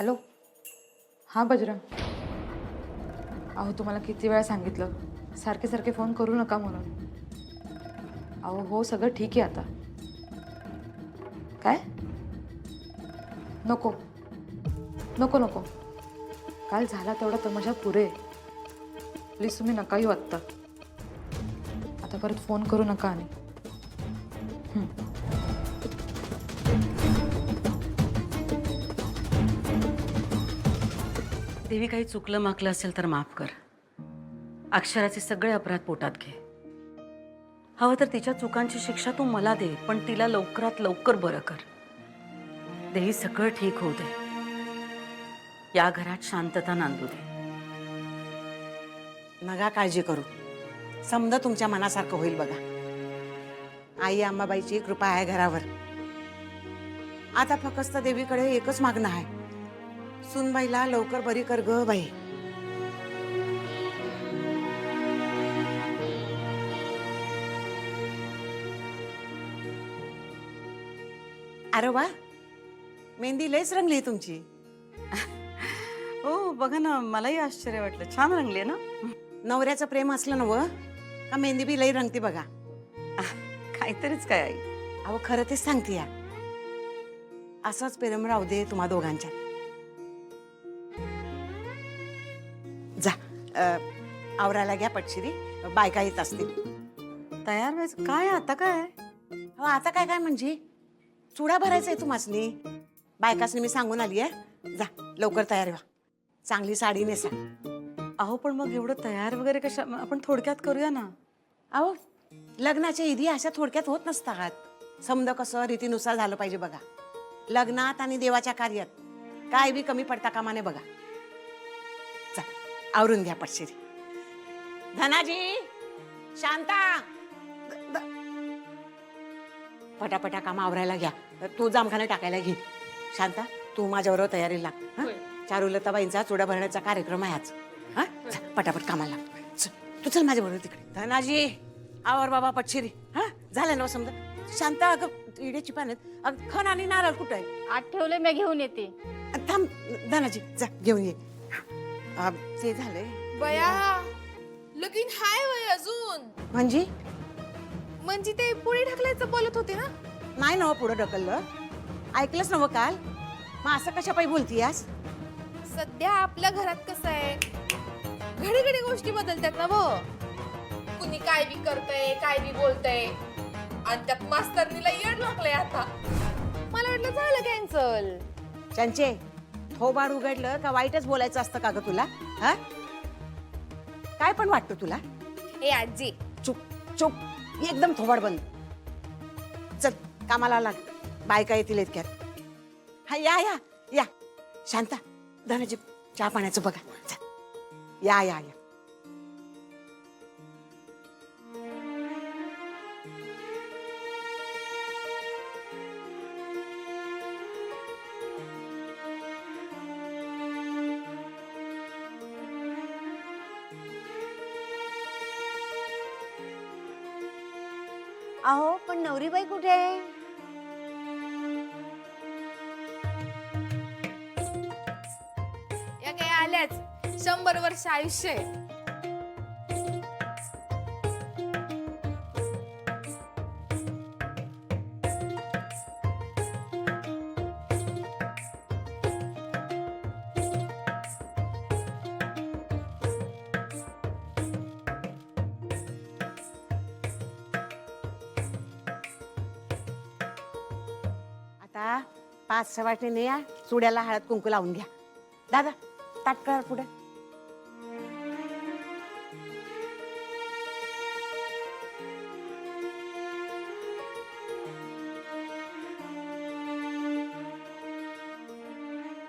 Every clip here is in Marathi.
हॅलो. हां बजरंग. अहो तुम्हाला किती वेळा सांगितलं सारखे सारखे फोन करू नका म्हणून. अहो हो सगळं ठीक आहे आता. काय? नको नको नको. काल झाला तेवढा तमाशा पुरे. प्लीज तुम्ही नका येऊ आत्ता. आता परत फोन करू नका. आणि देवी काही चुकलं माकलं असेल तर माफ कर. अक्षराचे सगळे अपराध पोटात घे. हवं तर तिच्या चुकांची शिक्षा तू मला दे, पण तिला लवकरात लवकर बरं कर. देवी सगळं ठीक होऊ दे. या घरात शांतता नांदू दे. नका काळजी करू. समजा तुमच्या मनासारखं होईल बघा. आई अंबाबाईची कृपा आहे घरावर. आता फक्त देवीकडे एकच मागणं आहे, सुनबाईला लवकर बरी कर ग बाई. अरे वा, मेहंदी लयच रंगली तुमची. हो बघा ना, मलाही आश्चर्य वाटलं. छान रंगली ना. नवऱ्याचं प्रेम असलं ना व का मेहंदी बी लई रंगती बघा. काहीतरीच काय आई. अहो खरं तेच सांगते या. असंच प्रेम राहू दे तुम्हा दोघांच्यात. जा आवरायला घ्या पटशिरी, बायका येत असतील. तयार व्हायचं काय आता? काय हो आता काय काय म्हणजे चुडा भरायचा आहे तुम्हासनी. बायकासनी मी सांगून आली आहे. जा लवकर तयार व्हा, चांगली साडी नेसा. अहो पण मग एवढं तयार वगैरे कशा? आपण थोडक्यात करूया ना. अहो लग्नाच्या इदी अशा थोडक्यात होत नसतात. समजा कसं रीतीनुसार झालं पाहिजे बघा. लग्नात आणि देवाच्या कार्यात काय बी कमी पडता कामा नये बघा. जा आवरून घ्या पटशिरी. धनाजी, शांता, पटापटा काम आवरायला घ्या. तू जामखाना टाकायला घे. शांता तू माझ्याबरोबर तयारीला लाग. चारुलताबाईंचा चुडा भरण्याचा कार्यक्रम आहे आज. हा पटापट कामाला लाग. तू चल माझ्याबरोबर तिकडे. धनाजी आवर बाबा पटशिरी. हा झालं ना समजा. शांता अगं इड्याची पाण्यात खण आणि नारळ कुठं आहे? आत ठेवले, मी घेऊन येते. थांब धनाजी, जा घेऊन ये. ते झालंय बया, लगीन हाय वय अजून. म्हणजे ते पुढे ढकलायचं बोलत होते ना. नाही ना पुढं ढकललं. ऐकलंच नव काल. मग असं कशा पायी बोलतीयास? सध्या आपल्या घरात कसं आहे, घडी घडी गोष्टी बदलतात ना वो. कुणी काय बी करतय, काय बी बोलतय. आणि त्यात मास्तरनीला येड लागलंय आता. मला वाटलं झालं कॅन्सल. चंचे थोबाड उघडलं का वाईटच बोलायचं असतं का ग तुला? हा काय पण वाटतं तुला? ए आजी, चुप चुप, एकदम थोबाड बंद. चल कामाला लाग, बायका येतील इतक्यात. हा या या या. शांता धनाजी चहा पाण्याचं बघा. चल या या या. अहो पण नवरीबाई कुठे आहे? या काय आल्याच. 100 वर्ष आयुष्य आहे. आता 5-6 वाटेने या. चुड्याला हळद कुंकू लावून घ्या. दादा ताट करा पुढे.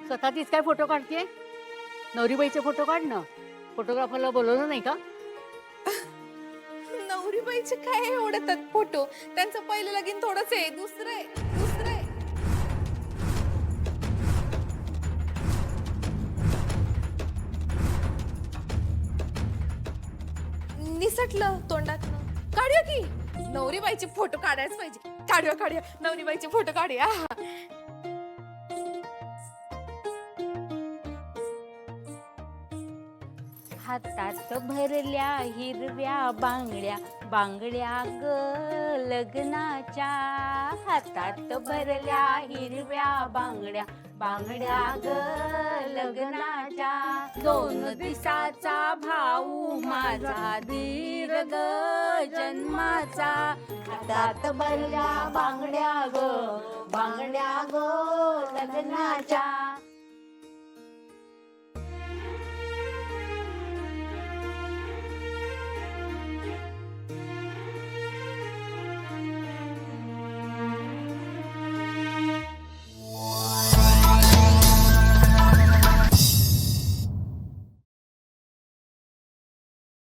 स्वतःचीच काय फोटो काढते? नवरीबाईचे फोटो काढ ना. फोटोग्राफरला बोलवलं नाही का? नवरीबाईचे काय एवढं फोटो. त्यांचं पहिलं लगीन थोडंच आहे, दुसरं निसटलं तोंडात. काढूया की नवरीबाईचे फोटो काढायच पाहिजे. काढूया नवरीबाईचे फोटो काढूया. हातात भरल्या हिरव्या बांगड्या, बांगड्या ग लग्नाच्या. हातात भरल्या हिरव्या बांगड्या, बांगड्या ग लग्नाच्या. 2 दिवसाचा भाऊ माझा धीर ग जन्माचा. हातात भरल्या बांगड्या ग, बांगड्या ग लग्नाच्या.